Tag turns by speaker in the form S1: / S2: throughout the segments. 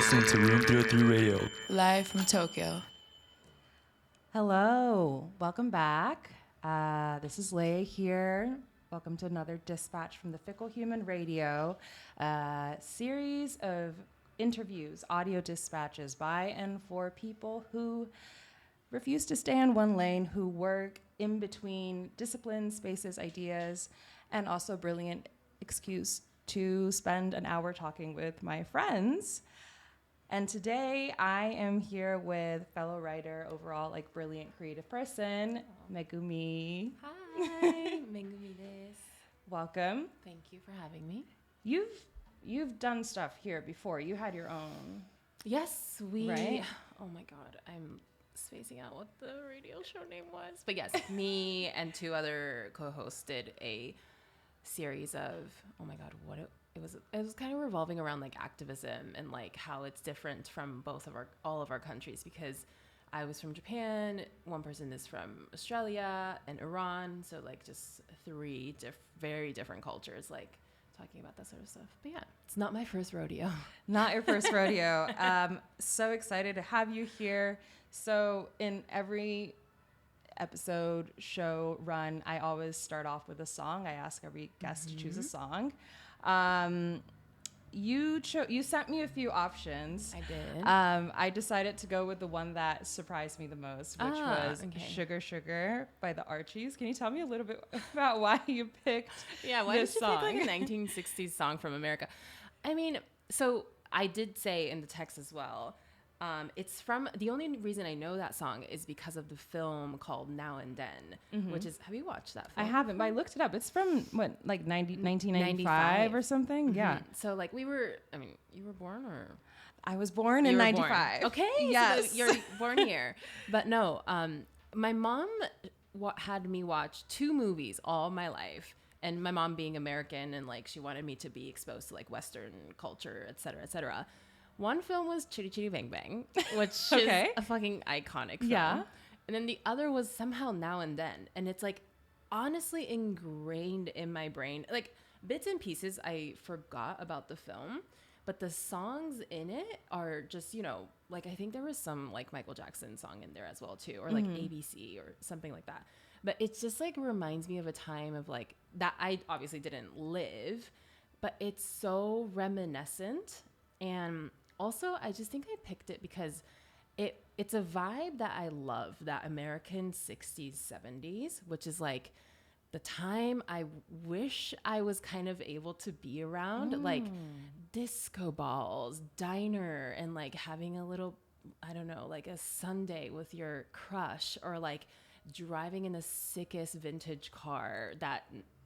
S1: listening to Room 303 Radio.
S2: Live from Tokyo.
S3: Hello, welcome back. This is Leiya here. Welcome to another dispatch from the Fickle Human Radio, series of interviews, audio dispatches by and for people who refuse to stay in one lane, who work in between disciplines, spaces, ideas, and also brilliant excuse to spend an hour talking with my friends. And today I am here with fellow writer, overall like brilliant creative person, Megumi.
S2: Hi, Megumi desu.
S3: Welcome.
S2: Thank you for having me.
S3: You've done stuff here before. You had your own.
S2: Yes, we.
S3: Right?
S2: Oh my God, I'm spacing out what the radio show name was. But yes, me and two other co-hosts did a series of, oh my God, it was kind of revolving around like activism and like how it's different from all of our countries, because I was from Japan, one person is from Australia and Iran, so like just three very different cultures, like talking about that sort of stuff. But yeah, it's not my first rodeo.
S3: Not your first rodeo. So excited to have you here. So in every episode, show, run, I always start off with a song. I ask every guest to choose a song. You sent me a few options.
S2: I did.
S3: I decided to go with the one that surprised me the most, which was Sugar Sugar by the Archies. Can you tell me a little bit about why you picked
S2: why
S3: this
S2: did you
S3: song?
S2: pick like a 1960s song from America? I mean, so I did say in the text as well, it's from, the only reason I know that song is because of the film called Now and Then, which is, have you watched that film?
S3: I haven't, but I looked it up. It's from, what, like 1995 or something? Yeah.
S2: So, like, you were born or?
S3: I was born in 95.
S2: Okay.
S3: Yes.
S2: So you're born here. But no, my mom had me watch two movies all my life. And my mom being American and, like, she wanted me to be exposed to, like, Western culture, et cetera, et cetera. One film was Chitty Chitty Bang Bang, which is a fucking iconic film.
S3: Yeah.
S2: And then the other was somehow Now and Then. And it's like honestly ingrained in my brain. Like bits and pieces I forgot about the film, but the songs in it are just, you know, like I think there was some like Michael Jackson song in there as well too, or like ABC or something like that. But it's just like reminds me of a time of like that I obviously didn't live, but it's so reminiscent. And also, I just think I picked it because it's a vibe that I love, that American 60s, 70s, which is like the time I wish I was kind of able to be around, like disco balls, diner, and like having a little, I don't know, like a Sunday with your crush, or like driving in the sickest vintage car that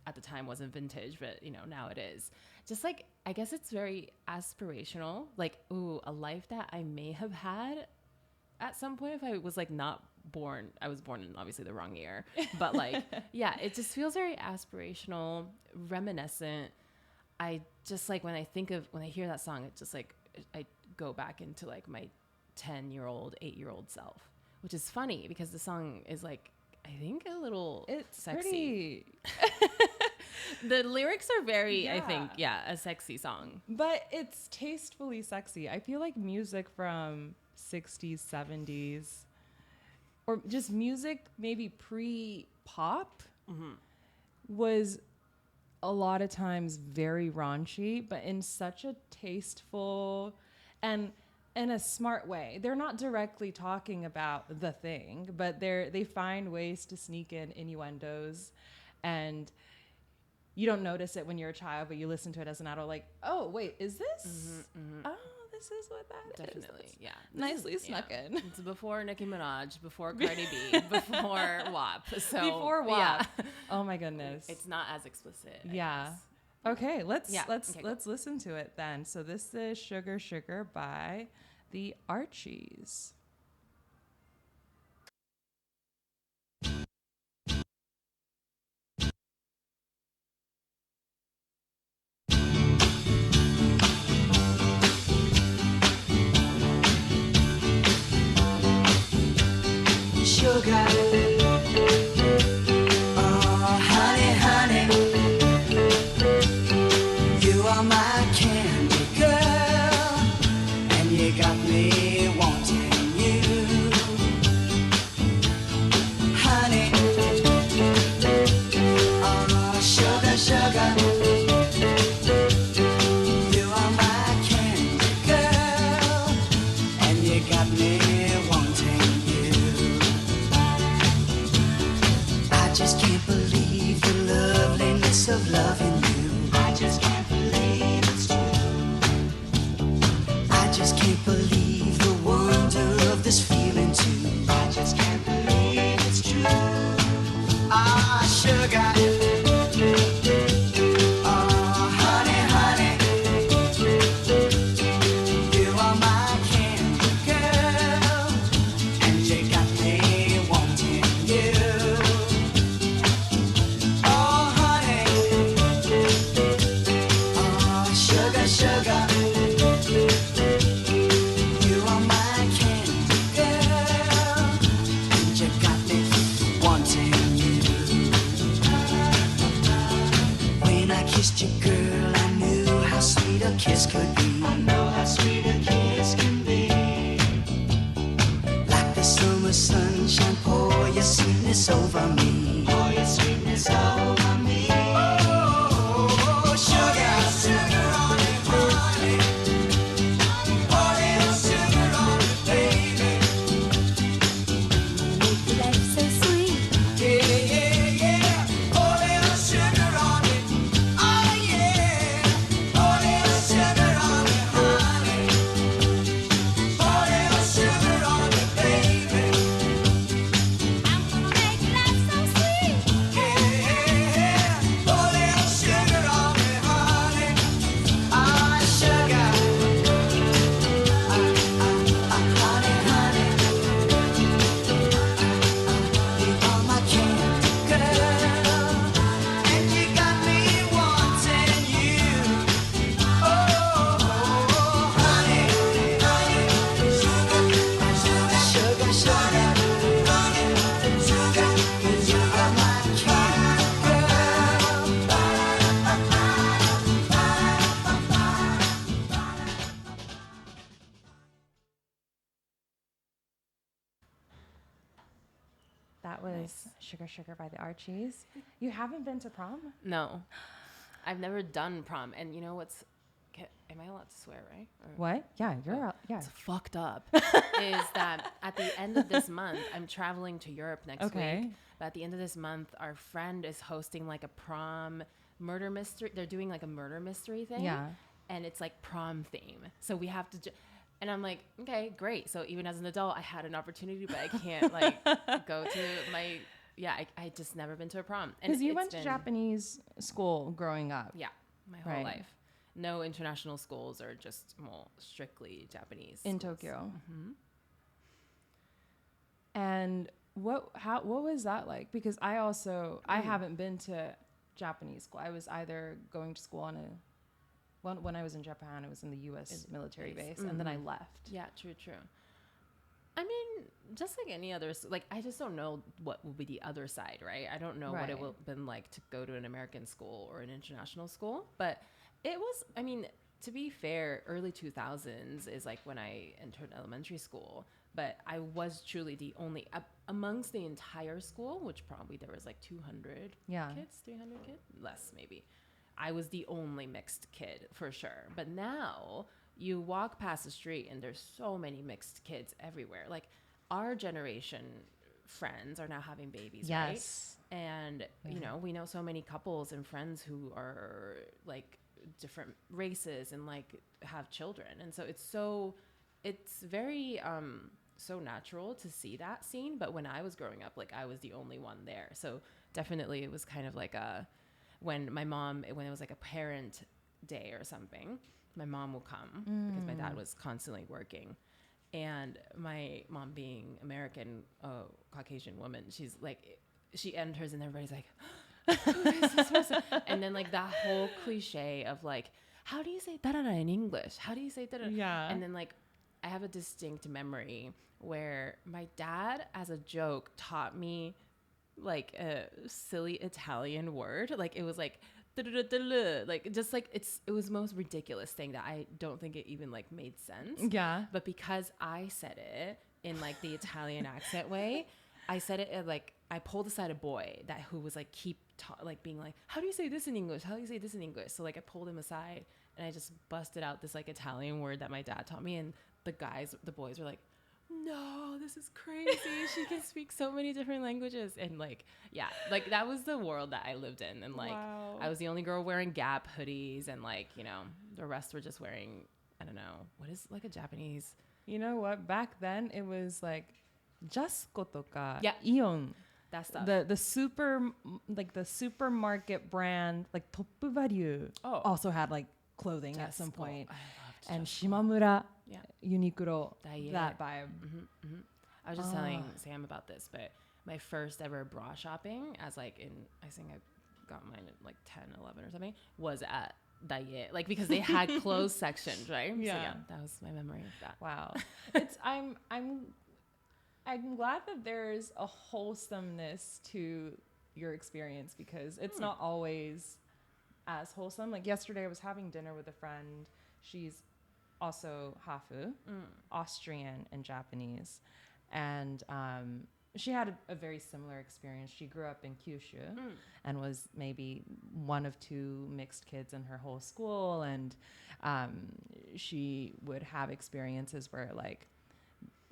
S2: at the time wasn't vintage, but you know, now it is. Just like, I guess it's very aspirational, like, ooh, a life that I may have had at some point if I was like not born. I was born in obviously the wrong year, but like, yeah, it just feels very aspirational, reminiscent. I just like, when I hear that song, it just like, I go back into like my 10-year-old, 8-year-old self, which is funny because the song is like, I think a little sexy. The lyrics are very, I think, a sexy song.
S3: But it's tastefully sexy. I feel like music from 60s, 70s, or just music maybe pre-pop was a lot of times very raunchy, but in such a tasteful and in a smart way. They're not directly talking about the thing, but they find ways to sneak in innuendos, and you don't notice it when you're a child, but you listen to it as an adult, like, oh, wait, is this? Oh, this is what that is.
S2: Definitely, yeah.
S3: Nicely snuck in.
S2: It's before Nicki Minaj, before Cardi B, before WAP. So,
S3: before WAP.
S2: Yeah.
S3: Oh my goodness.
S2: It's not as explicit.
S3: Yeah. Okay, let's
S2: cool.
S3: listen to it then. So this is Sugar Sugar by the Archies.
S4: Sugar, oh honey, honey, you are my candy girl, and you can't believe the wonder of this feeling too. I just can't believe it's true. Ah, sugar. Oh, honey, honey. You are my candy girl, and you got me wanting you. Oh, honey. Oh, sugar, sugar. You are my candy girl, and you got me wanting you. When I kissed you, girl, I knew how sweet a kiss could be. I know how sweet a kiss can be. Like the summer sunshine, pour your sweetness over me. Pour your sweetness over me. Oh, sugar, sugar on it, honey. Pour little sugar on it, baby.
S1: Make life so sweet.
S4: Yeah, yeah, yeah. Pour little sugar on it. Oh, yeah. Pour little sugar on it, honey. Pour little sugar on it, baby.
S1: I'm gonna make life so sweet.
S4: Yeah, yeah. Pour little sugar on it, honey. Ah, sugar. Honey, honey. You are my candy girl, and you got me wanting you. Oh, honey, honey. Sugar, sugar, honey, sugar. You are my candy
S3: That was Sugar Sugar by the Archies. You haven't been to prom?
S2: No, I've never done prom. And you know what's, am I allowed to swear, right? Or-
S3: What? Yeah, you're out. Yeah.
S2: It's fucked up is that at the end of this month, I'm traveling to Europe next
S3: Okay.
S2: week. But at the end of this month, our friend is hosting like a prom murder mystery. They're doing like a murder mystery thing.
S3: Yeah.
S2: And it's like prom theme. So we have to, and I'm like, okay, great. So even as an adult, I had an opportunity, but I can't like go to my, I just never been to a prom. And
S3: Because you
S2: it's
S3: went to
S2: been-
S3: Japanese school growing up.
S2: Yeah, my whole
S3: Right.
S2: life. No international schools or just more strictly Japanese.
S3: In
S2: schools.
S3: Tokyo. And what was that like? Because I haven't been to Japanese school. I was either going to school when I was in Japan, it was in the U.S. military base, and then I left.
S2: Yeah, true. I mean, just like any other, like I just don't know what will be the other side, right? I don't know what it
S3: Right.
S2: will have been like to go to an American school or an international school, but it was, I mean, to be fair, early 2000s is like when I entered elementary school, but I was truly the only, amongst the entire school, which probably there was like 200
S3: Yeah.
S2: kids, 300 kids, less maybe. I was the only mixed kid for sure. But now you walk past the street and there's so many mixed kids everywhere. Like our generation friends are now having babies,
S3: Yes.
S2: right? And, you know, we know so many couples and friends who are like different races and like have children. And so it's very, so natural to see that scene. But when I was growing up, like I was the only one there. So definitely it was kind of like when it was like a parent day or something, my mom will come because my dad was constantly working. And my mom being American, Caucasian woman, she's like, she enters and everybody's like, who is this person? And then like that whole cliche of like, how do you say da-da-da in English? How do you say da-da-da?
S3: Yeah.
S2: And then like, I have a distinct memory where my dad, as a joke, taught me like a silly Italian word. Like it was like, like just like it was the most ridiculous thing that I don't think it even like made sense.
S3: Yeah.
S2: But because I said it in like the Italian accent way, I said it like I pulled aside a boy who was like like being like, how do you say this in English? How do you say this in English? So like I pulled him aside and I just busted out this like Italian word that my dad taught me, and the boys were like, no, this is crazy. She can speak so many different languages. And like, yeah, like that was the world that I lived in. And like,
S3: Wow.
S2: I was the only girl wearing Gap hoodies, and like, you know, the rest were just wearing I don't know, what is like a Japanese?
S3: You know what? Back then it was like Jasko とか
S2: Yeah.
S3: Ion.
S2: That stuff.
S3: The supermarket brand like Top Value
S2: Oh.
S3: also had like clothing at some
S2: Jasko.
S3: point.
S2: I loved
S3: And
S2: Jasko.
S3: Shimamura,
S2: Yeah.
S3: Uniqlo,
S2: Daiei.
S3: that vibe.
S2: I was just telling Sam about this, but my first ever bra shopping as like I think I got mine at like 10, 11 or something, was at Daiei, like because they had clothes sections, right? So
S3: Yeah.
S2: yeah, that was my memory of that.
S3: Wow. I'm glad that there's a wholesomeness to your experience because it's not always as wholesome. Like yesterday I was having dinner with a friend. She's also Hafu, Austrian and Japanese. And she had a very similar experience. She grew up in Kyushu and was maybe one of two mixed kids in her whole school. And she would have experiences where like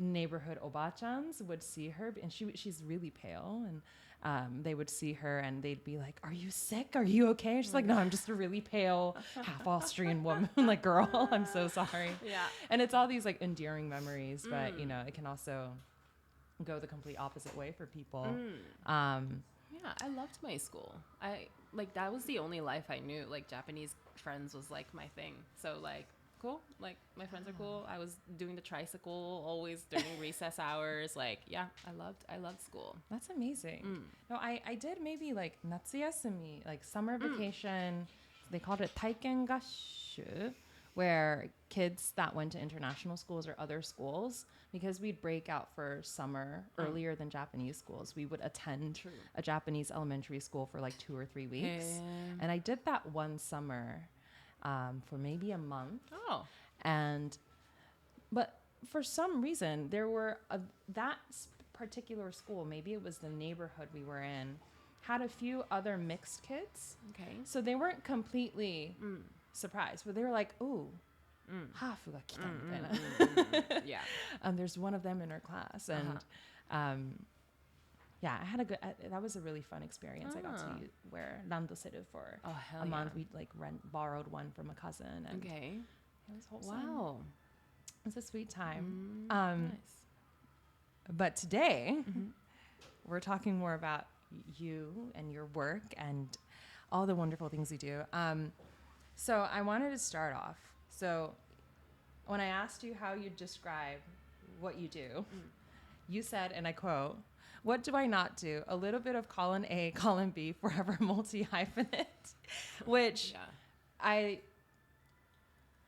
S3: neighborhood obachans would see her, and she's really pale, and they would see her and they'd be like, "Are you sick? Are you okay?" And she's like, "No, I'm just a really pale half Austrian woman." Like, girl, I'm so sorry.
S2: Yeah.
S3: And it's all these like endearing memories, but you know, it can also go the complete opposite way for people.
S2: Yeah, I loved my school. I like that was the only life I knew. Like Japanese friends was like my thing. So like cool. Like my friends are cool. I was doing the tricycle always during recess hours. Like yeah, I loved school.
S3: That's amazing. No, I did maybe like natsuyasumi, like summer vacation. They called it taiken gashu, where kids that went to international schools or other schools, because we'd break out for summer earlier than Japanese schools, we would attend a Japanese elementary school for like 2 or 3 weeks. And I did that one summer for maybe a month.
S2: Oh.
S3: But for some reason, there were particular school, maybe it was the neighborhood we were in, had a few other mixed kids.
S2: Okay.
S3: So they weren't completely surprised, but they were like, "Oh, hafu ga kita,"
S2: Yeah.
S3: there's one of them in our class, and yeah, I had that was a really fun experience. I got to wear randoseru for
S2: hell
S3: a month.
S2: yeah.
S3: We like borrowed one from a cousin, and
S2: Okay.
S3: it was wholesome.
S2: Wow.
S3: It was a sweet time.
S2: Nice.
S3: But today, we're talking more about you and your work and all the wonderful things you do. So I wanted to start off. So when I asked you how you describe what you do, you said, and I quote, "What do I not do? A little bit of colon A, colon B, forever multi-hyphenate," which
S2: Yeah.
S3: I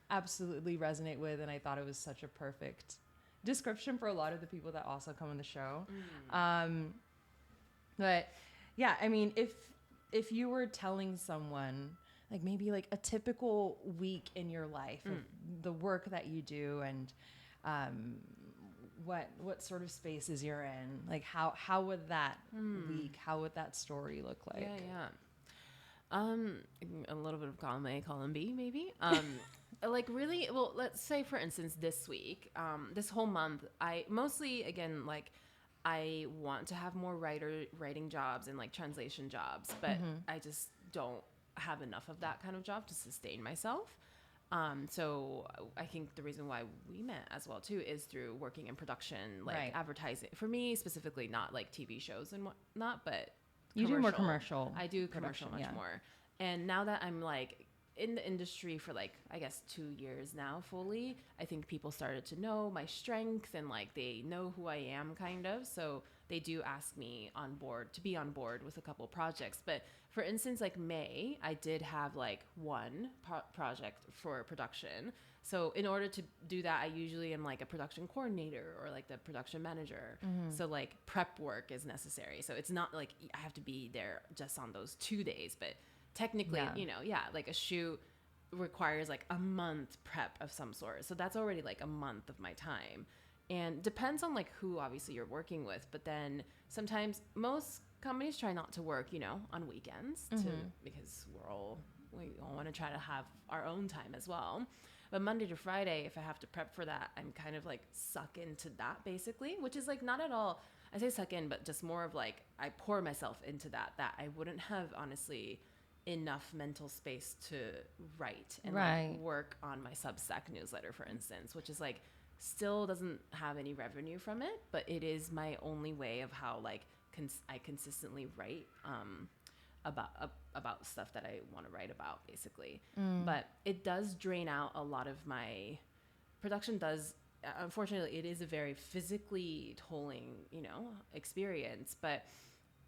S3: absolutely resonate with, and I thought it was such a perfect description for a lot of the people that also come on the show. But yeah, I mean, if you were telling someone like maybe like a typical week in your life of the work that you do and what sort of spaces you're in, like how would that week, how would that story look like?
S2: Yeah. A little bit of column A, column B, maybe. Like really, well, let's say for instance, this week, this whole month, I mostly, again, like I want to have more writing jobs and like translation jobs, but I just don't have enough of that kind of job to sustain myself. So I think the reason why we met as well too is through working in production, like advertising. For me specifically, not like TV shows and whatnot, but
S3: you do more commercial.
S2: I do commercial much more. And now that I'm like in the industry for like, I guess 2 years now fully, I think people started to know my strengths and like they know who I am kind of. So they do ask me to be on board with a couple projects. But for instance, like May, I did have like one project for production. So in order to do that, I usually am like a production coordinator or like the production manager. So like prep work is necessary. So it's not like I have to be there just on those 2 days, but technically, like a shoot requires like a month prep of some sort. So that's already like a month of my time. And depends on like who obviously you're working with. But then sometimes most companies try not to work, on weekends because we all want to try to have our own time as well. But Monday to Friday, if I have to prep for that, I'm kind of like suck into that basically, which is like not at all, I say suck in, but just more of like I pour myself into that I wouldn't have honestly enough mental space to write and
S3: Right.
S2: like work on my Substack newsletter, for instance, which is like still doesn't have any revenue from it, but it is my only way of how like I consistently write about stuff that I want to write about, basically. But it does drain out a lot of my production. Does unfortunately, it is a very physically tolling, experience, but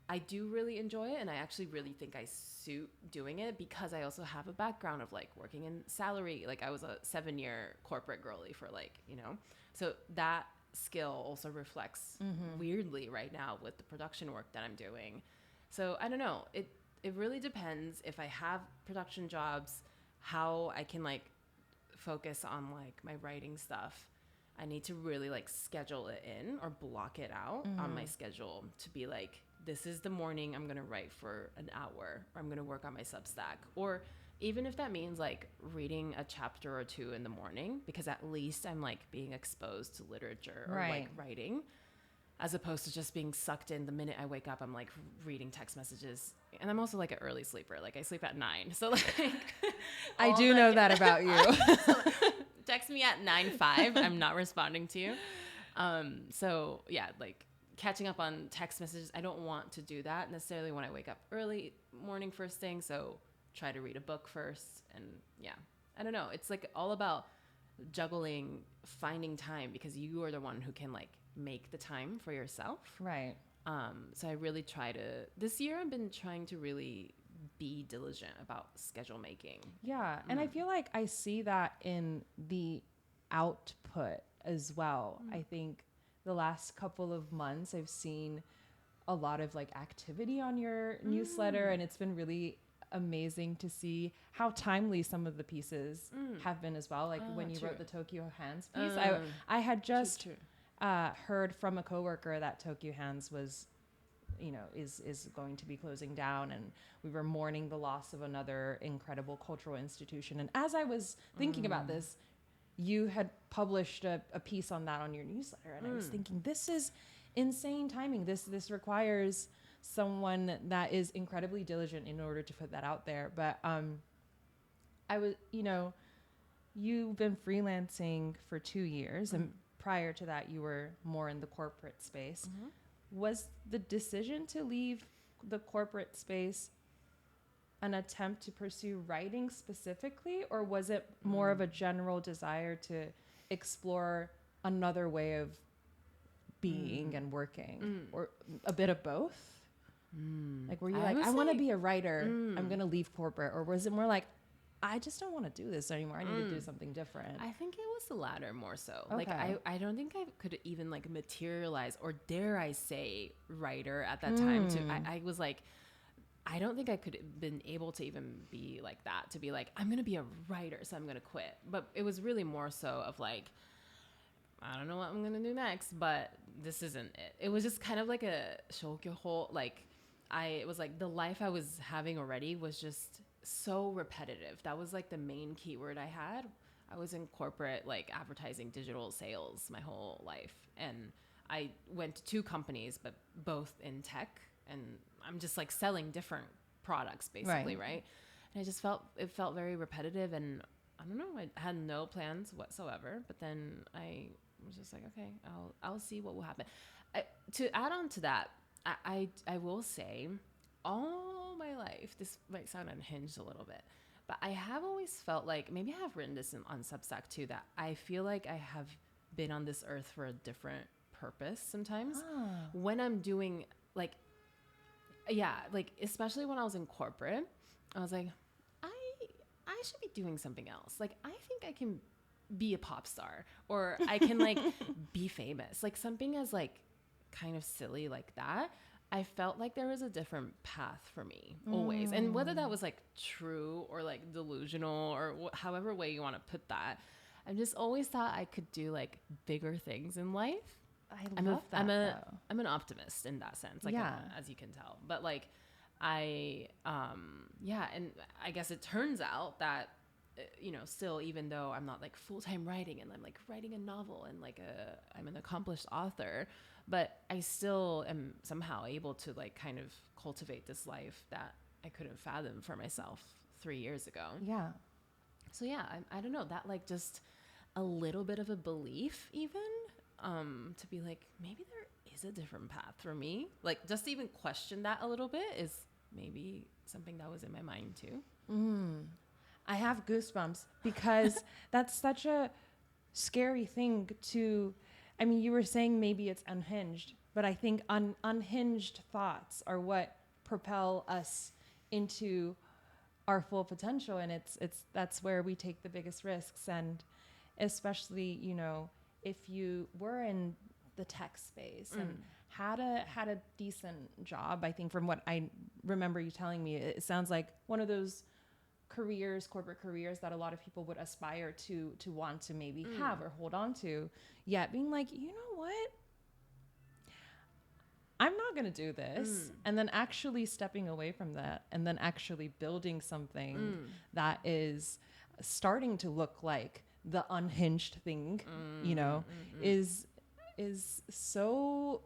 S2: I do really enjoy it, and I actually really think I suit doing it because I also have a background of like working in salary. Like I was a 7-year corporate girly for so that skill also reflects weirdly right now with the production work that I'm doing. So I don't know. It really depends if I have production jobs, how I can like focus on like my writing stuff. I need to really like schedule it in or block it out on my schedule to be like, this is the morning I'm going to write for an hour, or I'm going to work on my Substack. Or even if that means like reading a chapter or two in the morning, because at least I'm like being exposed to literature or like writing, as opposed to just being sucked in the minute I wake up. I'm like reading text messages, and I'm also like an early sleeper. Like I sleep at 9. So like
S3: I do know that about you.
S2: so, like, text me at 9:05. I'm not responding to you. So yeah, like catching up on text messages. I don't want to do that necessarily when I wake up early morning first thing. So try to read a book first. And yeah, I don't know. It's like all about juggling, finding time, because you are the one who can like make the time for yourself.
S3: Right.
S2: So I really this year I've been trying to really be diligent about schedule making.
S3: Yeah. And I feel like I see that in the output as well. I think the last couple of months I've seen a lot of like activity on your newsletter, and it's been really amazing to see how timely some of the pieces have been as well. Like when you wrote the Tokyo Hands piece, I had just heard from a coworker that Tokyo Hands was, is going to be closing down, and we were mourning the loss of another incredible cultural institution. And as I was thinking about this, you had published a piece on that on your newsletter, and I was thinking, this is insane timing. This requires someone that is incredibly diligent in order to put that out there. But I was, you've been freelancing for 2 years, and prior to that, you were more in the corporate space. Was the decision to leave the corporate space an attempt to pursue writing specifically, or was it more of a general desire to explore another way of being and working, or a bit of both? Like, were you I want to be a writer, I'm going to leave corporate, or was it more like, I just don't want to do this anymore, I need to do something different?
S2: I think it was the latter more so.
S3: Okay.
S2: Like I don't think I could even like materialize, or dare I say writer at that time too. I was like, I don't think I could have been able to even be like that, to be like, I'm going to be a writer, so I'm going to quit. But it was really more so of like, I don't know what I'm going to do next, but this isn't it. It was just kind of like a shokyoho, like it was like the life I was having already was just so repetitive. That was like the main keyword I had. I was in corporate, like advertising, digital sales my whole life. And I went to 2 companies, but both in tech, and I'm just like selling different products basically, right? And I just felt very repetitive, and I don't know, I had no plans whatsoever. But then I was just like, okay, I'll see what will happen. To add on to that, I will say, all my life, this might sound unhinged a little bit, but I have always felt like, maybe I have written this on Substack too, that I feel like I have been on this earth for a different purpose sometimes. When I'm doing like, especially when I was in corporate, I was like, I should be doing something else. Like, I think I can be a pop star, or I can like be famous, like something as like kind of silly like that. I felt like there was a different path for me always. And whether that was like true or like delusional, or however way you want to put that, I just always thought I could do like bigger things in life. I'm an optimist in that sense, like as you can tell. But like and I guess it turns out that still, even though I'm not like full-time writing, and I'm like writing a novel, and like I'm an accomplished author, but I still am somehow able to like kind of cultivate this life that I couldn't fathom for myself 3 years ago.
S3: Yeah.
S2: So yeah, I don't know, that like just a little bit of a belief even, to be like, maybe there is a different path for me. Like just to even question that a little bit is maybe something that was in my mind too.
S3: I have goosebumps because that's such a scary thing to, I mean, you were saying maybe it's unhinged, but I think unhinged thoughts are what propel us into our full potential. And that's where we take the biggest risks. And especially, you know, if you were in the tech space and had a decent job, I think from what I remember you telling me, it sounds like one of those careers, corporate careers that a lot of people would aspire to want to maybe have or hold on to, yet being like, you know what? I'm not going to do this. And then actually stepping away from that and then actually building something that is starting to look like the unhinged thing, you know, is so,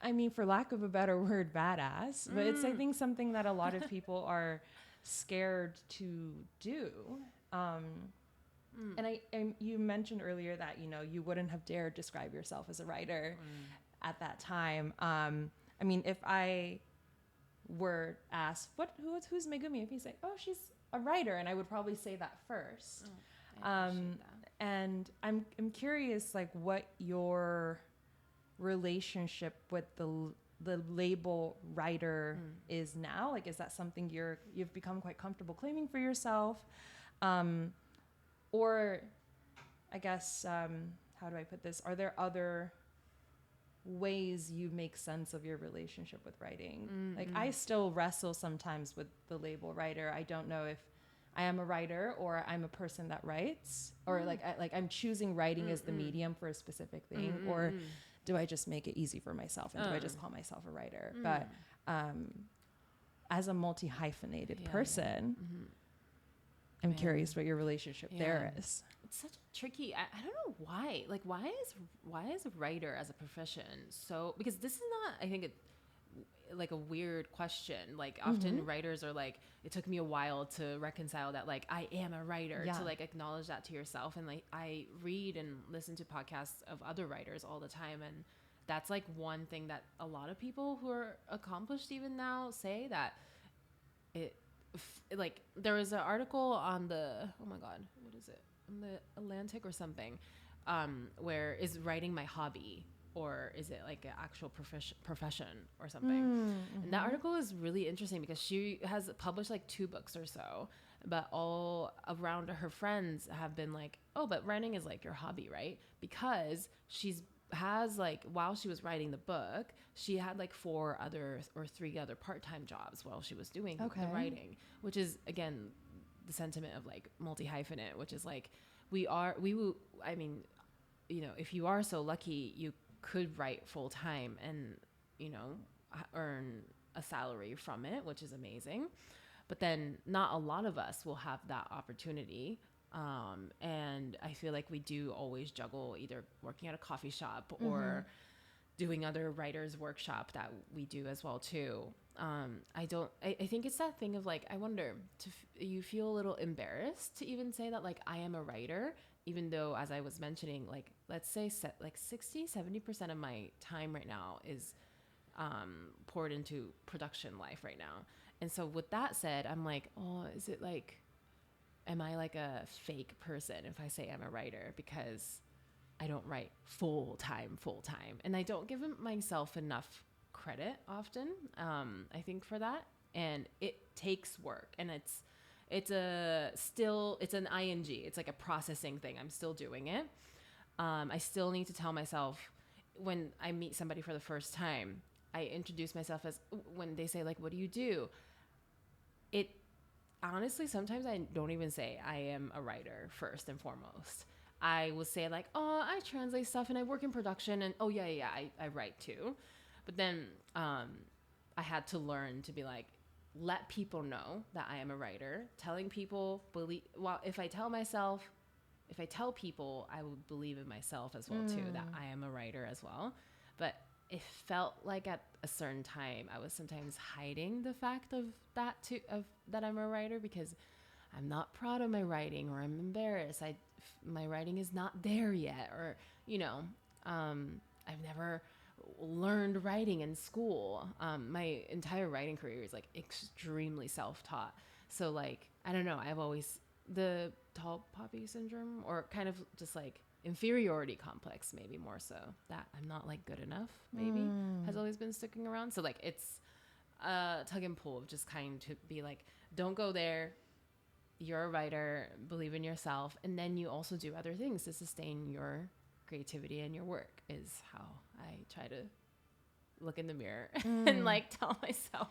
S3: I mean, for lack of a better word, badass, but it's, I think, something that a lot of people are scared to do. And you mentioned earlier that, you know, you wouldn't have dared describe yourself as a writer at that time. I mean, if I were asked, who's Megumi? If you say, oh, she's a writer, and I would probably say that first.
S2: I appreciate that.
S3: And I'm curious, like, what your relationship with the label writer is now. Like, is that something you've become quite comfortable claiming for yourself? Or I guess, how do I put this? Are there other ways you make sense of your relationship with writing? Like, I still wrestle sometimes with the label writer. I don't know if I am a writer or I'm a person that writes, or like I'm choosing writing as the medium for a specific thing, or do I just make it easy for myself and do I just call myself a writer? But as a multi-hyphenated person, I'm curious what your relationship there is.
S2: It's such a tricky, I don't know why. Like, why is a writer as a profession so, because this is not, I think, like a weird question. Like, often writers are like, it took me a while to reconcile that, like, I am a writer, to like acknowledge that to yourself. And like, I read and listen to podcasts of other writers all the time, and that's like one thing that a lot of people who are accomplished even now say, that like, there was an article on the, oh my god, what is it, on the Atlantic or something, where is writing my hobby, or is it like an actual profession or something? And that article is really interesting because she has published like 2 books or so, but all around her friends have been like, oh, but writing is like your hobby, right? Because has like, while she was writing the book, she had like 4 other or 3 other part-time jobs while she was doing the writing, which is, again, the sentiment of like multi-hyphenate, which is like, I mean, you know, if you are so lucky, you could write full time and, you know, earn a salary from it, which is amazing. But then not a lot of us will have that opportunity. And I feel like we do always juggle either working at a coffee shop or doing other writers' workshop that we do as well too. I think it's that thing of like, I wonder, you feel a little embarrassed to even say that, like, I am a writer, even though, as I was mentioning, like, let's say like 60-70% of my time right now is poured into production life right now. And so with that said, I'm like, oh, is it like, am I like a fake person if I say I'm a writer because I don't write full time? And I don't give myself enough credit often, I think, for that. And it takes work, and it's an ing. It's like a processing thing. I'm still doing it. I still need to tell myself, when I meet somebody for the first time, I introduce myself as, when they say like, what do you do? It honestly, sometimes I don't even say I am a writer first and foremost. I will say like, oh, I translate stuff and I work in production, and oh yeah, I write too. But then I had to learn to be like, let people know that I am a writer. Telling people, if I tell people, I will believe in myself as well too, that I am a writer as well. But it felt like at a certain time I was sometimes hiding the fact of that I'm a writer, because I'm not proud of my writing, or I'm embarrassed. My writing is not there yet, or I've never learned writing in school. My entire writing career is like extremely self-taught. So like, I don't know, I've always the tall poppy syndrome, or kind of just like inferiority complex, maybe more so, that I'm not like good enough, maybe has always been sticking around. So like, it's a tug and pull of just kind to be like, don't go there. You're a writer, believe in yourself, and then you also do other things to sustain your creativity and your work, is how I try to look in the mirror and like tell myself.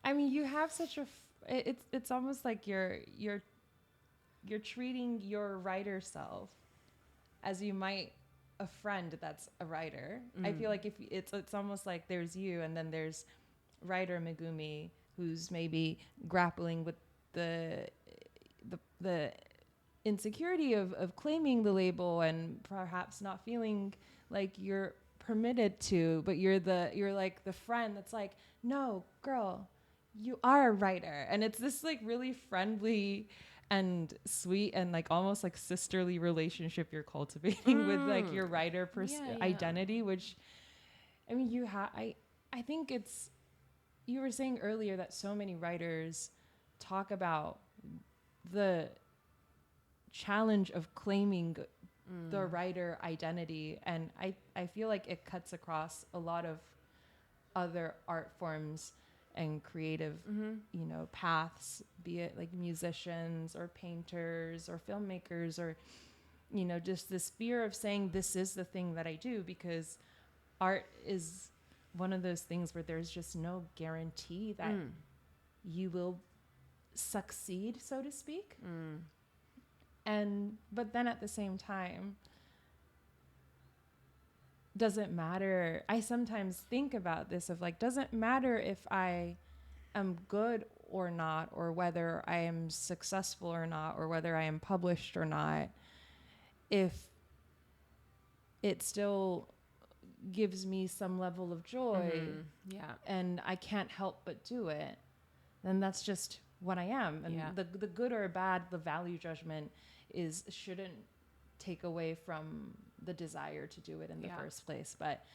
S3: I mean, you have such a it's almost like you're treating your writer self as you might a friend that's a writer. I feel like if it's almost like there's you, and then there's writer Megumi, who's maybe grappling with the insecurity of claiming the label, and perhaps not feeling like you're permitted to, but you're like the friend that's like, no, girl, you are a writer. And it's this like really friendly and sweet and like almost like sisterly relationship you're cultivating with like your writer identity, which, I mean, I think it's, you were saying earlier that so many writers talk about the challenge of claiming the writer identity, and I feel like it cuts across a lot of other art forms and creative paths, be it like musicians or painters or filmmakers, or just this fear of saying this is the thing that I do, because art is one of those things where there's just no guarantee that you will succeed, so to speak. But then at the same time, doesn't matter. I sometimes think about this of like, doesn't matter if I am good or not, or whether I am successful or not, or whether I am published or not, if it still gives me some level of joy, and I can't help but do it, then that's just what I am. And the good or bad, the value judgment shouldn't take away from the desire to do it in the first place. But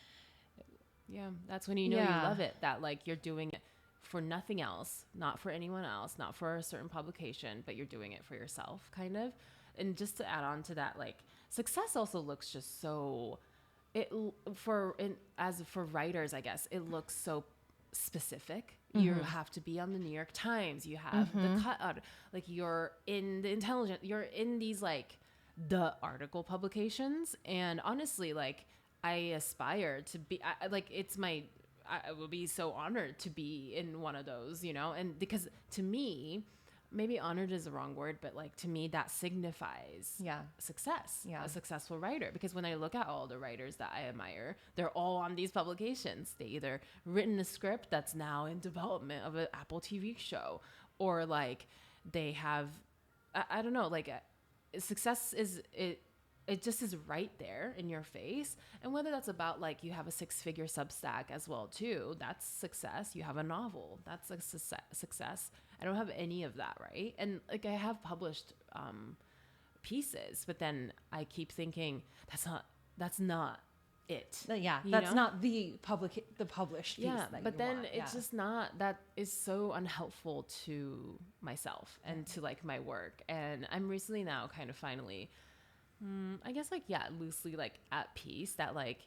S2: that's when you know you love it, that like you're doing it for nothing else, not for anyone else, not for a certain publication, but you're doing it for yourself, kind of. And just to add on to that, like success also looks just so for writers, I guess it looks so specific. You have to be on the New York Times. You have the cut out, like you're in the Intelligent, you're in these like the article publications. And honestly, like I aspire to be, I would be so honored to be in one of those, and because to me, maybe honored is the wrong word, but like to me that signifies success, a successful writer. Because when I look at all the writers that I admire, they're all on these publications. They either written a script that's now in development of an Apple TV show, or like they have, I don't know, like success is it just is right there in your face. And whether that's about like you have a 6-figure Substack as well too, that's success. You have a novel, that's a success. I don't have any of that, right? And like I have published pieces, but then I keep thinking that's not it.
S3: That's not the published piece.
S2: But then it's just not. That is so unhelpful to myself and to like my work. And I'm recently now kind of finally, I guess like loosely like at peace that like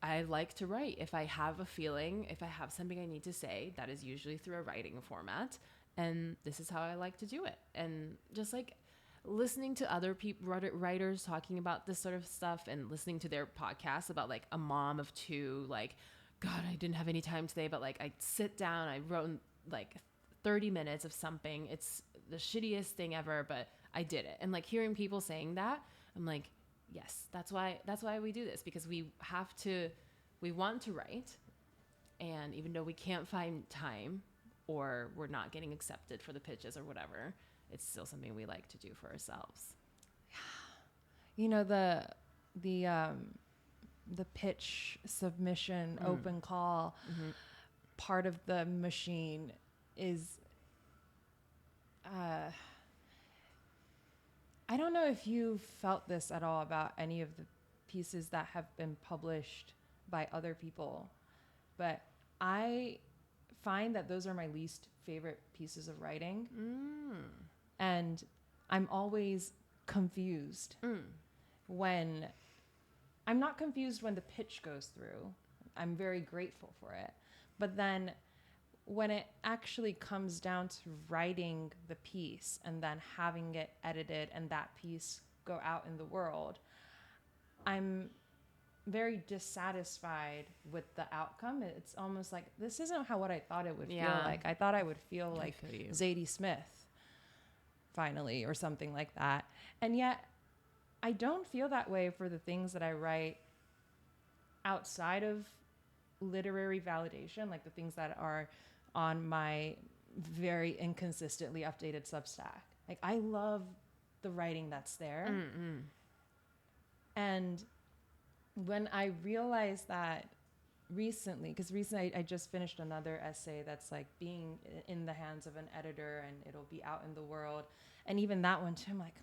S2: I like to write. If I have a feeling, if I have something I need to say, that is usually through a writing format. And this is how I like to do it. And just like listening to other writers talking about this sort of stuff, and listening to their podcasts about like a mom of 2, like, God, I didn't have any time today, but like I sit down, I wrote like 30 minutes of something. It's the shittiest thing ever, but I did it. And like hearing people saying that, I'm like, yes, that's why we do this, because we want to write. And even though we can't find time, or we're not getting accepted for the pitches or whatever, it's still something we like to do for ourselves.
S3: The the pitch submission open call part of the machine is I don't know if you felt this at all about any of the pieces that have been published by other people, but I find that those are my least favorite pieces of writing. And I'm always confused when I'm not confused when the pitch goes through. I'm very grateful for it. But then when it actually comes down to writing the piece and then having it edited and that piece go out in the world, I'm very dissatisfied with the outcome. It's almost like, this isn't what I thought it would feel like. I thought I would feel like Zadie Smith finally, or something like that. And yet I don't feel that way for the things that I write outside of literary validation, like the things that are on my very inconsistently updated Substack. Like, I love the writing that's there. And when I realized that recently, because recently I just finished another essay that's like being in the hands of an editor and it'll be out in the world. And even that one too, I'm like,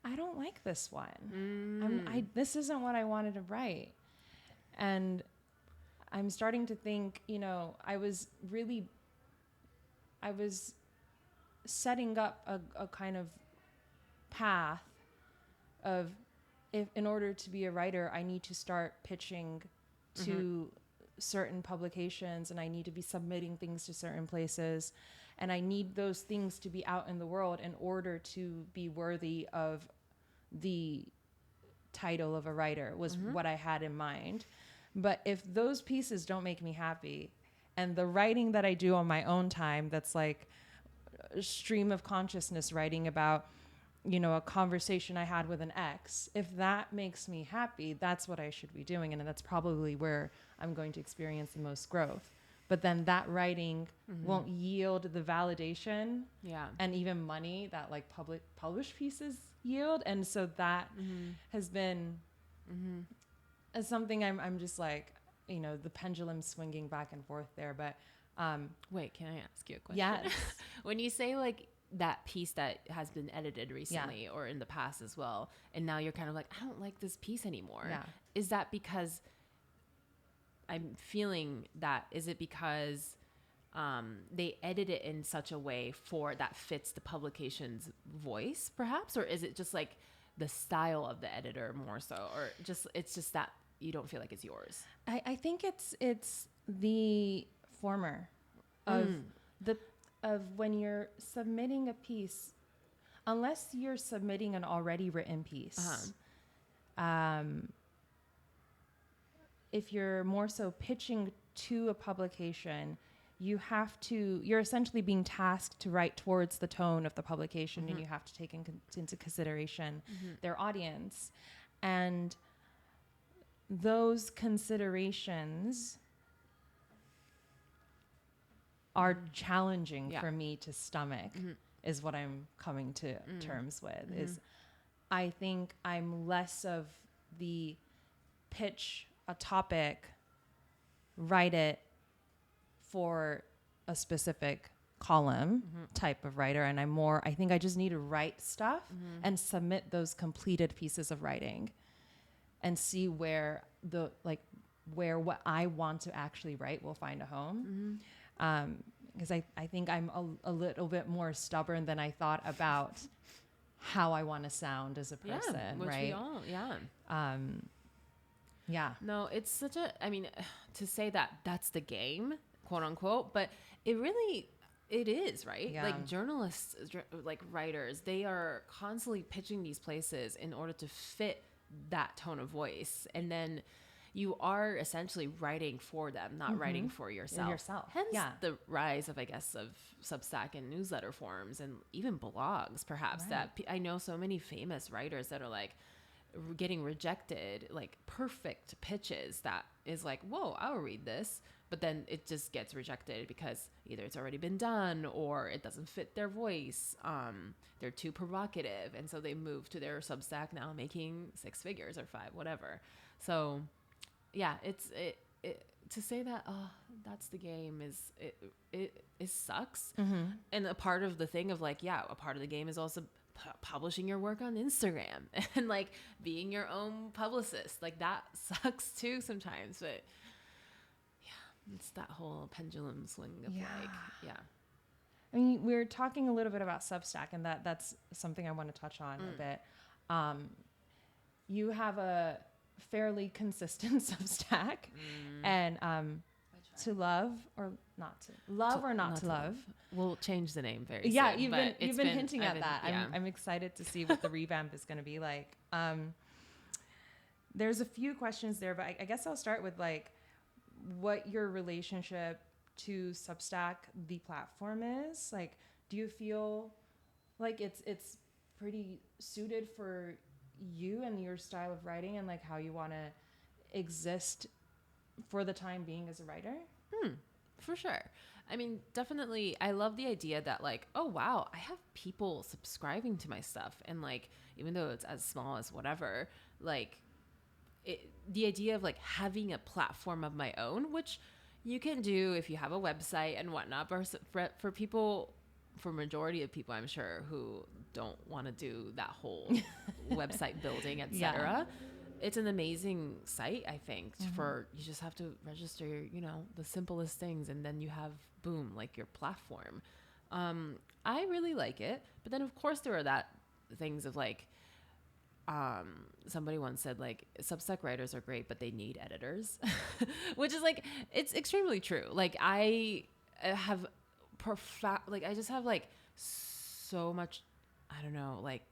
S3: I don't like this one. This isn't what I wanted to write. And I'm starting to think, you know, I was setting up a kind of path of, if in order to be a writer, I need to start pitching to certain publications and I need to be submitting things to certain places. And I need those things to be out in the world in order to be worthy of the title of a writer, was what I had in mind. But if those pieces don't make me happy, and the writing that I do on my own time, that's like a stream of consciousness writing about, you know, a conversation I had with an ex, if that makes me happy, that's what I should be doing. And that's probably where I'm going to experience the most growth. But then that writing won't yield the validation and even money that like published pieces yield. And so that has been something I'm just like, you know, the pendulum swinging back and forth there. But
S2: wait, can I ask you a question?
S3: Yes.
S2: When you say like that piece that has been edited recently or in the past as well, and now you're kind of like, I don't like this piece anymore. Is that because I'm feeling that? Is it because they edit it in such a way for that fits the publication's voice, perhaps? Or is it just like the style of the editor more so? Or it's just that you don't feel like it's yours?
S3: I think it's the former of of when you're submitting a piece, unless you're submitting an already written piece. If you're more so pitching to a publication, you're essentially being tasked to write towards the tone of the publication, and you have to take into consideration their audience. And those considerations are challenging for me to stomach, is what I'm coming to terms with. Is I think I'm less of the pitch a topic, write it for a specific column type of writer, and I think I just need to write stuff and submit those completed pieces of writing and see where what I want to actually write will find a home. Because I think I'm a little bit more stubborn than I thought about how I want to sound as a person,
S2: which
S3: right?
S2: we all,
S3: Yeah.
S2: No, it's such a, I mean, to say that that's the game, quote unquote, but it is, right?
S3: Yeah.
S2: Like journalists, like writers, they are constantly pitching these places in order to fit that tone of voice. And then you are essentially writing for them, not writing for yourself. Hence the rise of, I guess, of Substack and newsletter forums and even blogs, perhaps, that I know so many famous writers that are like, getting rejected, like perfect pitches that is like, whoa, I'll read this, but then it just gets rejected because either it's already been done or it doesn't fit their voice. They're too provocative, and so they move to their Substack now, making 6 figures or 5, whatever. So to say that, oh, that's the game it sucks. And a part of the thing of like, a part of the game is also publishing your work on Instagram and like being your own publicist. Like that sucks too sometimes, but it's that whole pendulum swing of
S3: I mean, we were talking a little bit about Substack, and that's something I want to touch on a bit. You have a fairly consistent Substack, and to love or not to love or not to love.
S2: We'll change the name very soon.
S3: Yeah, you've been hinting at that. I'm excited to see what the revamp is going to be like. There's a few questions there, but I guess I'll start with like what your relationship to Substack, the platform, is. Like, do you feel like it's pretty suited for you and your style of writing and like how you want to exist for the time being as a writer?
S2: For sure. I mean, definitely, I love the idea that like, oh wow, I have people subscribing to my stuff, and like, even though it's as small as whatever, like the idea of like having a platform of my own, which you can do if you have a website and whatnot, but for people, for majority of people, I'm sure, who don't want to do that whole website building, etc. It's an amazing site, I think, for you just have to register, the simplest things, and then you have, boom, like your platform. I really like it, but then of course there are things of like, somebody once said like Substack writers are great, but they need editors, which is like, it's extremely true. Like I have I just have like so much, I don't know, like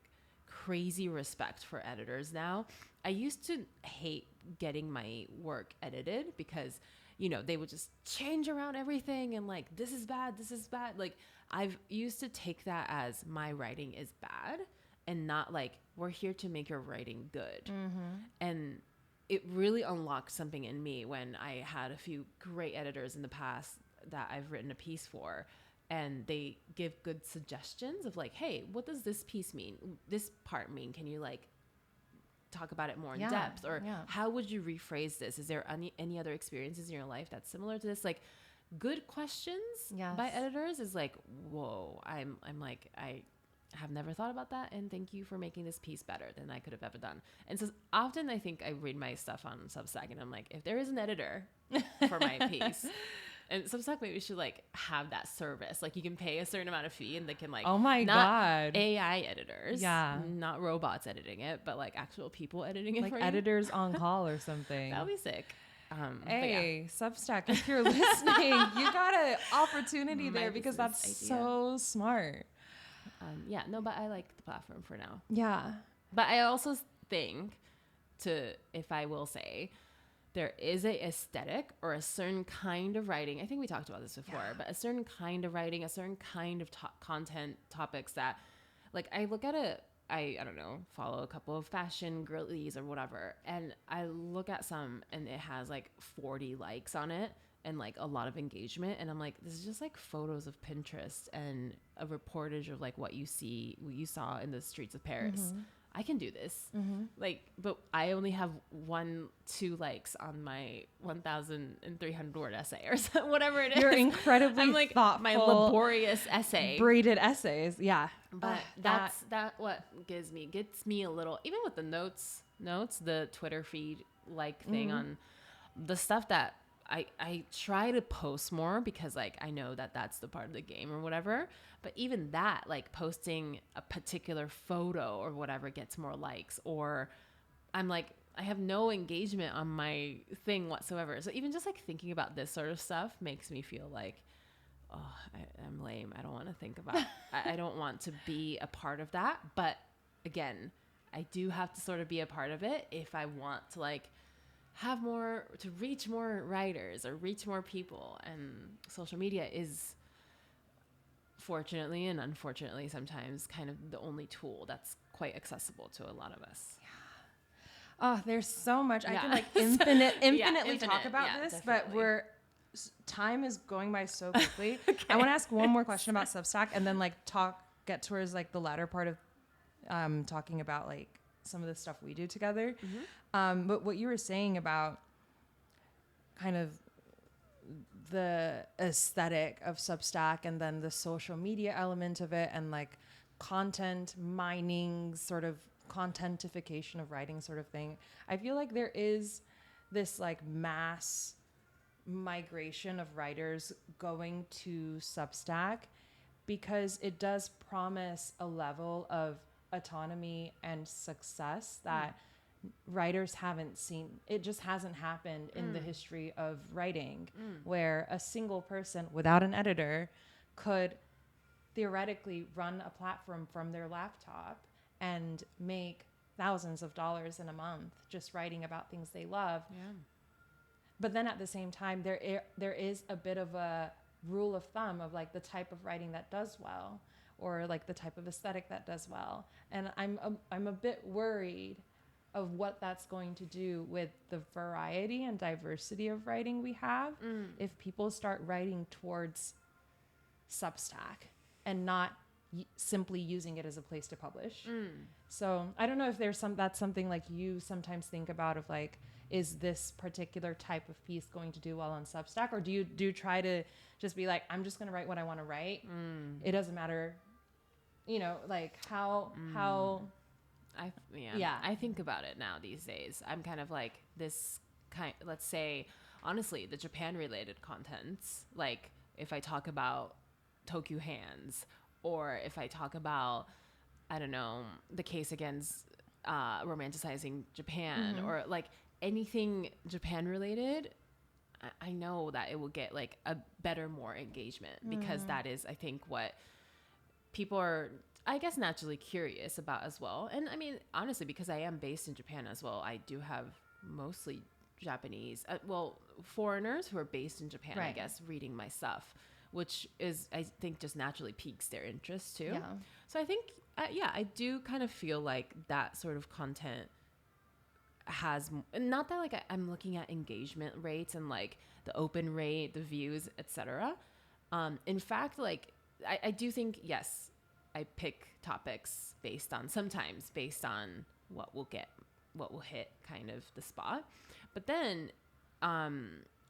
S2: crazy respect for editors now. I used to hate getting my work edited because, they would just change around everything and like, this is bad. Like I've used to take that as my writing is bad and not like, we're here to make your writing good. And it really unlocked something in me when I had a few great editors in the past that I've written a piece for, and they give good suggestions of like, hey, what does this piece mean? This part mean? Can you like talk about it more in depth? Or how would you rephrase this? Is there any other experiences in your life that's similar to this? Like good questions by editors is like, whoa, I'm like, I have never thought about that, and thank you for making this piece better than I could have ever done. And so often I think I read my stuff on Substack and I'm like, if there is an editor for my piece, and Substack maybe should like have that service. Like you can pay a certain amount of fee and they can like,
S3: oh my God,
S2: AI editors, not robots editing it, but like actual people editing it,
S3: like
S2: for
S3: editors on call or something.
S2: That'd be sick.
S3: Hey, Substack, if you're listening, you got an opportunity there because that's so smart.
S2: But I like the platform for now.
S3: Yeah.
S2: But I also think if I will say, there is a aesthetic or a certain kind of writing. I think we talked about this before, but a certain kind of writing, a certain kind of content topics that like I look at I don't know, follow a couple of fashion girlies or whatever. And I look at some and it has like 40 likes on it and like a lot of engagement. And I'm like, this is just like photos of Pinterest and a reportage of like what you saw in the streets of Paris. I can do this. Like, but I only have 1-2 likes on my 1,300 word essay or so, whatever it is.
S3: You're incredibly
S2: I'm like
S3: thoughtful,
S2: my laborious essay,
S3: braided essays. Yeah.
S2: But that's what gets me a little, even with the notes, the Twitter feed thing on the stuff that I try to post more because like I know that that's the part of the game or whatever, but even that, like posting a particular photo or whatever gets more likes, or I'm like, I have no engagement on my thing whatsoever. So even just like thinking about this sort of stuff makes me feel like, oh, I'm lame. I don't want to think about I don't want to be a part of that. But again, I do have to sort of be a part of it if I want to like have more, to reach more writers or reach more people. And social media is fortunately and unfortunately sometimes kind of the only tool that's quite accessible to a lot of us.
S3: Oh, there's so much. I can like infinitely talk about this,
S2: definitely.
S3: but time is going by so quickly. Okay. I want to ask one more question about Substack and then like get towards like the latter part of talking about like some of the stuff we do together. But what you were saying about kind of the aesthetic of Substack and then the social media element of it and like content mining, sort of contentification of writing sort of thing. I feel like there is this like mass migration of writers going to Substack because it does promise a level of autonomy and success that writers haven't seen. It just hasn't happened in the history of writing, where a single person without an editor could theoretically run a platform from their laptop and make thousands of dollars in a month just writing about things they love.
S2: Yeah.
S3: But then at the same time, there is a bit of a rule of thumb of like the type of writing that does well, or like the type of aesthetic that does well. And I'm a bit worried of what that's going to do with the variety and diversity of writing we have if people start writing towards Substack and not simply using it as a place to publish. So I don't know if that's something like you sometimes think about of like, is this particular type of piece going to do well on Substack? Or do you try to just be like, I'm just going to write what I want to write. It doesn't matter, you know, like how
S2: I think about it now these days. I'm kind of like this let's say, honestly, the Japan related contents, like if I talk about Tokyo Hands, or if I talk about, I don't know, the case against romanticizing Japan, or like anything Japan related, I know that it will get like a better, more engagement, because that is, I think, what people are, I guess, naturally curious about as well. And I mean, honestly, because I am based in Japan as well, I do have mostly Japanese, foreigners who are based in Japan, I guess, reading my stuff, which is, I think, just naturally piques their interest too.
S3: Yeah.
S2: So I think, I do kind of feel like that sort of content has, not that like I'm looking at engagement rates and like the open rate, the views, etc. In fact, like I do think, yes, I pick topics sometimes based on what will hit kind of the spot. But then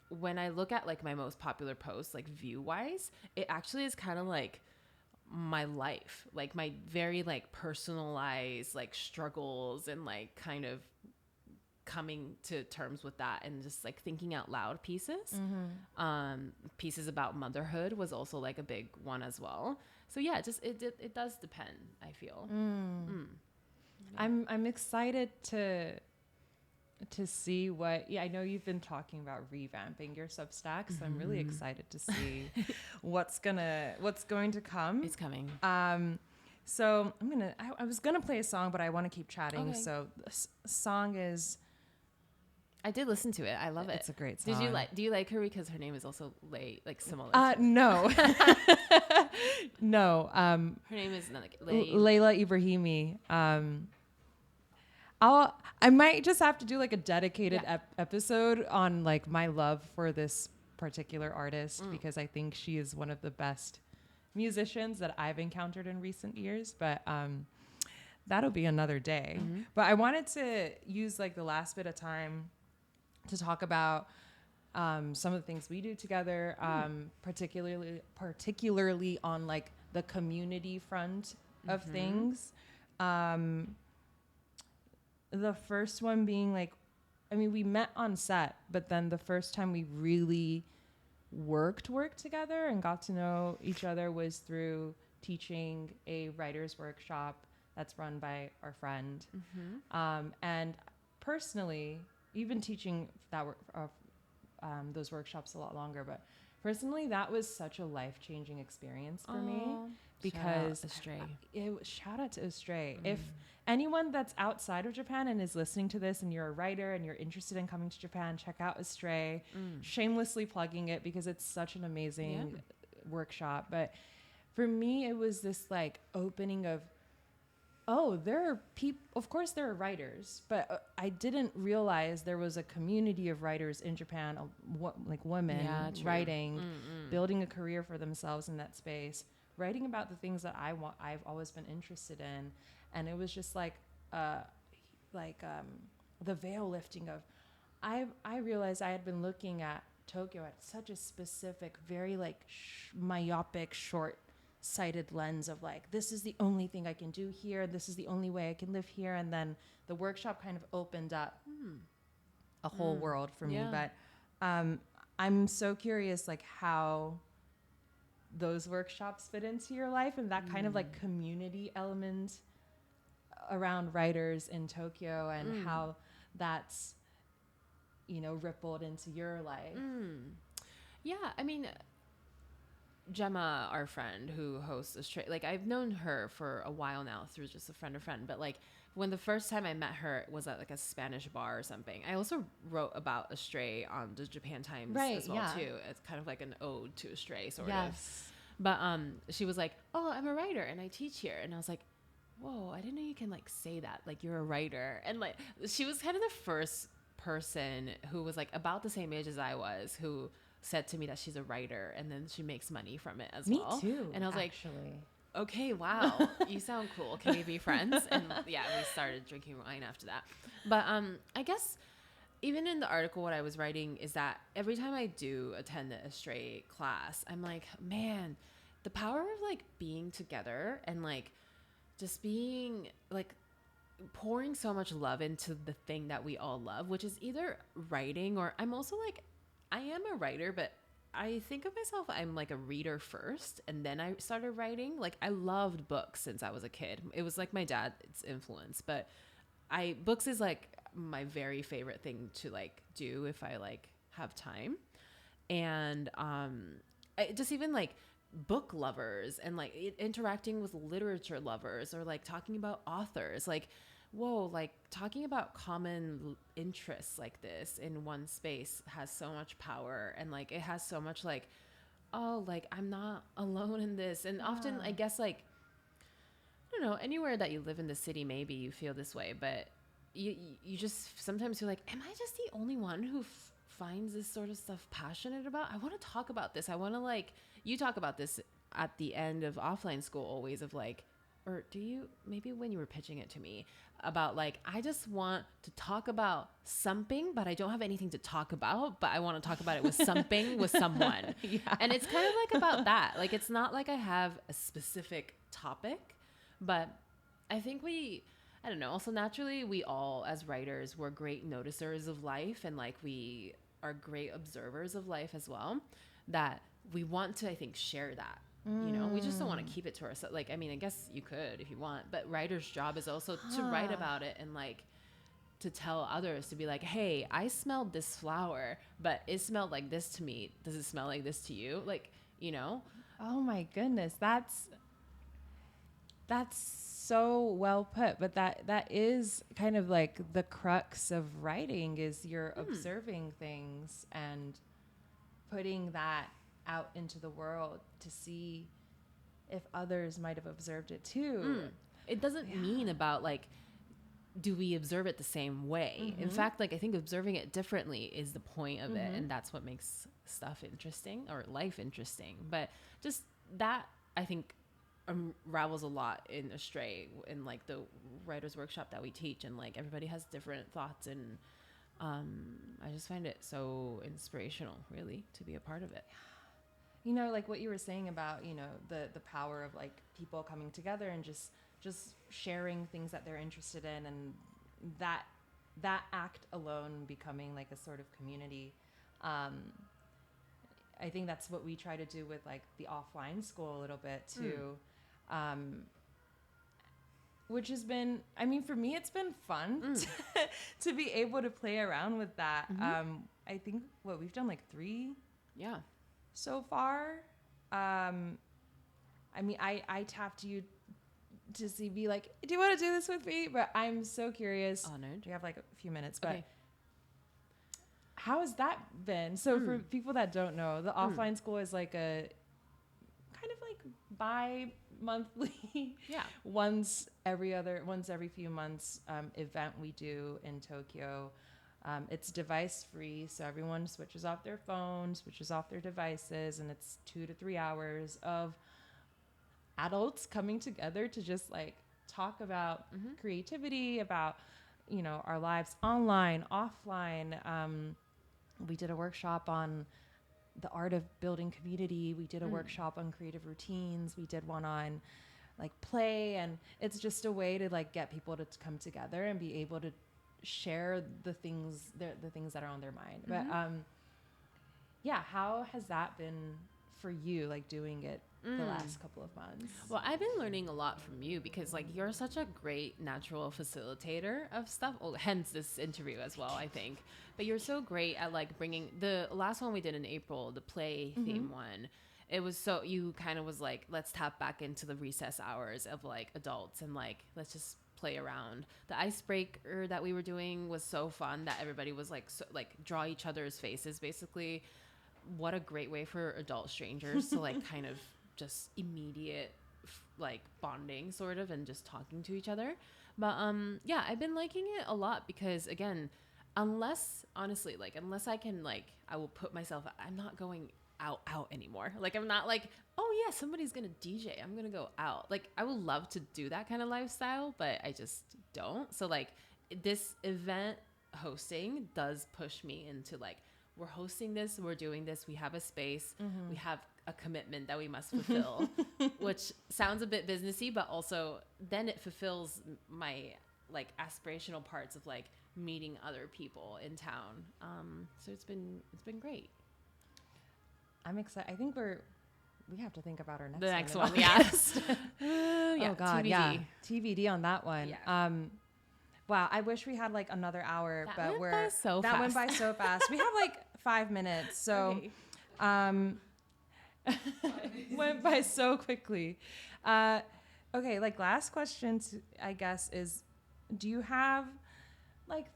S2: when I look at like my most popular posts, like view wise, it actually is kind of like my life, like my very like personalized like struggles and like kind of coming to terms with that and just like thinking out loud pieces. Pieces about motherhood was also like a big one as well. So yeah, it does depend, I feel.
S3: Yeah. I'm excited to see what, I know you've been talking about revamping your Substack, so I'm really excited to see what's going to come.
S2: It's coming.
S3: So I was gonna play a song, but I want to keep chatting.
S2: Okay.
S3: So the song is,
S2: I did listen to it. I love it.
S3: it's a great song.
S2: Do you like her because her name is also like similar?
S3: No. No.
S2: Her name is like
S3: Leiya Ibrahimi. I might just have to do like a dedicated episode on like my love for this particular artist, because I think she is one of the best musicians that I've encountered in recent years. But that'll be another day. But I wanted to use like the last bit of time to talk about some of the things we do together, particularly on like the community front of things. The first one being like, I mean, we met on set, but then the first time we really worked together and got to know each other was through teaching a writer's workshop that's run by our friend. And personally, even teaching that those workshops a lot longer, but personally, that was such a life-changing experience for me, because shout out to Astray. If anyone that's outside of Japan and is listening to this and you're a writer and you're interested in coming to Japan, check out Astray. Shamelessly plugging it because it's such an amazing workshop. But for me, it was this like opening of, there are people, of course there are writers, but I didn't realize there was a community of writers in Japan, like women writing, building a career for themselves in that space, writing about the things that I've always been interested in. And it was just like the veil lifting of, I realized I had been looking at Tokyo at such a specific, very like myopic, short-sighted lens of like, this is the only thing I can do here. This is the only way I can live here. And then the workshop kind of opened up a whole world for me.
S2: Yeah.
S3: But I'm so curious, like how those workshops fit into your life and that kind of like community element around writers in Tokyo and how that's, you know, rippled into your life.
S2: Yeah, I mean, Gemma, our friend who hosts Astray, like I've known her for a while now through just a friend of friend, but like when the first time I met her was at like a Spanish bar or something. I also wrote about Astray on the Japan Times as well too. It's kind of like an ode to Astray sort of. But she was like, "Oh, I'm a writer and I teach here," and I was like, "Whoa, I didn't know you can like say that, like you're a writer." And like she was kind of the first person who was like about the same age as I was who said to me that she's a writer and then she makes money from it as well.
S3: Me too.
S2: And I was
S3: actually.
S2: like, okay, wow, you sound cool. Can we be friends? And yeah, we started drinking wine after that. But I guess even in the article, what I was writing is that every time I do attend a Astray class, I'm like, man, the power of like being together and like just being like pouring so much love into the thing that we all love, which is either writing or I'm also like, I am a writer, but I think of myself, I'm like a reader first, and then I started writing. Like I loved books since I was a kid. It was like my dad's influence, but books is like my very favorite thing to like do if I like have time. And I just even like book lovers and like interacting with literature lovers or like talking about authors, like whoa, like talking about common interests like this in one space has so much power, and like it has so much like, oh, like I'm not alone in this. And often I guess like, I don't know, anywhere that you live in the city, maybe you feel this way, but you just sometimes feel like, am I just the only one who finds this sort of stuff passionate about? I want to talk about this. I want to like, you talk about this at the end of offline school always of like, or do you, maybe when you were pitching it to me about like, I just want to talk about something, but I don't have anything to talk about, but I want to talk about it with something, with someone. And it's kind of like about that. Like, it's not like I have a specific topic, but I think I don't know, also naturally we all as writers, we're great noticers of life, and like we are great observers of life as well, that we want to, I think, share that. You know, we just don't want to keep it to ourselves. Like, I mean, I guess you could if you want, but writer's job is also to write about it and like to tell others, to be like, hey, I smelled this flower, but it smelled like this to me. Does it smell like this to you? Like, you know?
S3: Oh my goodness, that's so well put. But that is kind of like the crux of writing, is you're observing things and putting that out into the world to see if others might have observed it too.
S2: It doesn't mean about like, do we observe it the same way? In fact, like I think observing it differently is the point of it, and that's what makes stuff interesting or life interesting. But just that, I think, unravels a lot in Astray, in like the writers workshop that we teach, and like everybody has different thoughts, and I just find it so inspirational, really, to be a part of it.
S3: You know, like what you were saying about, you know, the power of like people coming together and just sharing things that they're interested in, and that act alone becoming like a sort of community. I think that's what we try to do with like the offline school a little bit too. Which has been, I mean, for me, it's been fun to be able to play around with that. I think we've done like 3 so far. I mean, I tapped you to be like, do you want to do this with me? But I'm so curious.
S2: Honored.
S3: We have like a few minutes, but
S2: Okay.
S3: how has that been? So for people that don't know, the offline school is like a kind of like bi-monthly, once every few months event we do in Tokyo. It's device free, so everyone switches off their phones, switches off their devices, and it's 2 to 3 hours of adults coming together to just like talk about creativity, about you know, our lives online, offline. We did a workshop on the art of building community. We did a workshop on creative routines. We did one on like play, and it's just a way to like get people to come together and be able to share the things that are on their mind. But yeah, how has that been for you, like doing it the last couple of months?
S2: Well, I've been learning a lot from you because like you're such a great natural facilitator of stuff. Well, hence this interview as well, I think. But you're so great at like bringing the last one we did in April, the play theme one. It was so, you kind of was like, let's tap back into the recess hours of like adults and like, let's just play around. The icebreaker that we were doing was so fun that everybody was like, so, like draw each other's faces basically. What a great way for adult strangers to like kind of just immediate like bonding sort of and just talking to each other. But yeah, I've been liking it a lot because again, unless I can like, I will put myself, I'm not going out anymore. Like I'm not like, oh yeah, somebody's gonna DJ, I'm gonna go out. Like I would love to do that kind of lifestyle, but I just don't. So like this event hosting does push me into like, we're hosting this, we're doing this, we have a space, we have a commitment that we must fulfill, which sounds a bit businessy, but also then it fulfills my like aspirational parts of like meeting other people in town. So it's been great.
S3: I'm excited. I think we have to think about our
S2: The next
S3: one.
S2: one, yes.
S3: Oh God,
S2: TBD.
S3: yeah. TBD on that one.
S2: Yeah.
S3: Wow, I wish we had like another hour,
S2: That
S3: but
S2: went by so
S3: that went by
S2: fast.
S3: so fast. We have like 5 minutes, so
S2: Okay.
S3: went by so quickly. Okay, like last question, I guess, is do you have like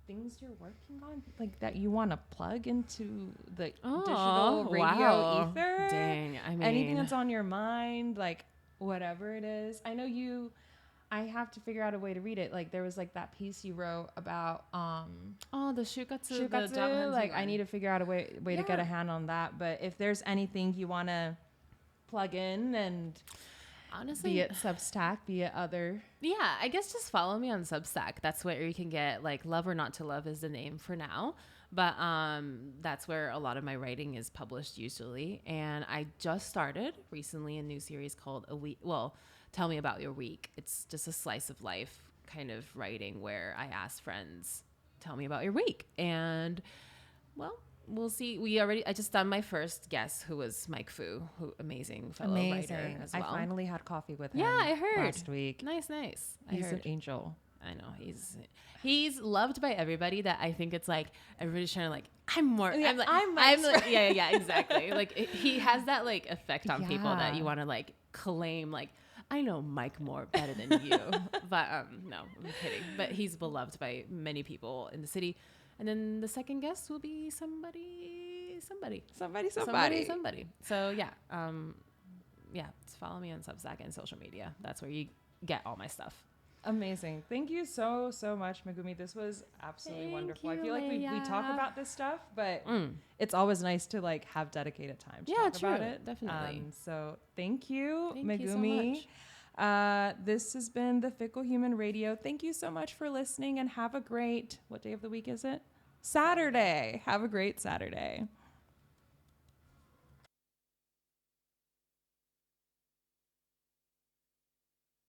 S3: things you're working on, like that you want to plug into the digital radio ether?
S2: Dang, I mean,
S3: Anything that's on your mind, like whatever it is. I know I have to figure out a way to read it. Like there was like that piece you wrote about
S2: the shukatsu, the job
S3: shukatsu.
S2: hunting
S3: Like I
S2: one.
S3: need to figure out a way to get a hand on that. But if there's anything you want to plug in, and
S2: Honestly,
S3: be it Substack, be it other.
S2: yeah, I guess just follow me on Substack. That's where you can get like Love or Not to Love is the name for now. But that's where a lot of my writing is published usually. And I just started recently a new series called Tell Me About Your Week. It's just a slice of life kind of writing where I ask friends, tell me about your week. And well, we'll see. I just done my first guest, who was Mike Fu, who amazing fellow writer as well.
S3: I finally had coffee with him.
S2: Yeah, I heard
S3: last week.
S2: Nice.
S3: He's an angel.
S2: I know he's loved by everybody. That I think it's like everybody's trying to like I'm yeah, exactly. Like he has that like effect on people that you want to like claim like I know Mike Moore better than you. But no, I'm kidding. But he's beloved by many people in the city. And then the second guest will be somebody. So yeah, just follow me on Substack and social media. That's where you get all my stuff.
S3: Amazing. Thank you so much, Megumi. This was absolutely
S2: Thank
S3: wonderful. I
S2: you,
S3: feel like we
S2: Leiya.
S3: talk about this stuff, but it's always nice to like have dedicated time to talk about it.
S2: Definitely.
S3: So thank you,
S2: Thank you so
S3: Megumi. This has been the Fickle Human Radio. Thank you so much for listening, and have a great, what day of the week is it? Saturday. Have a great Saturday.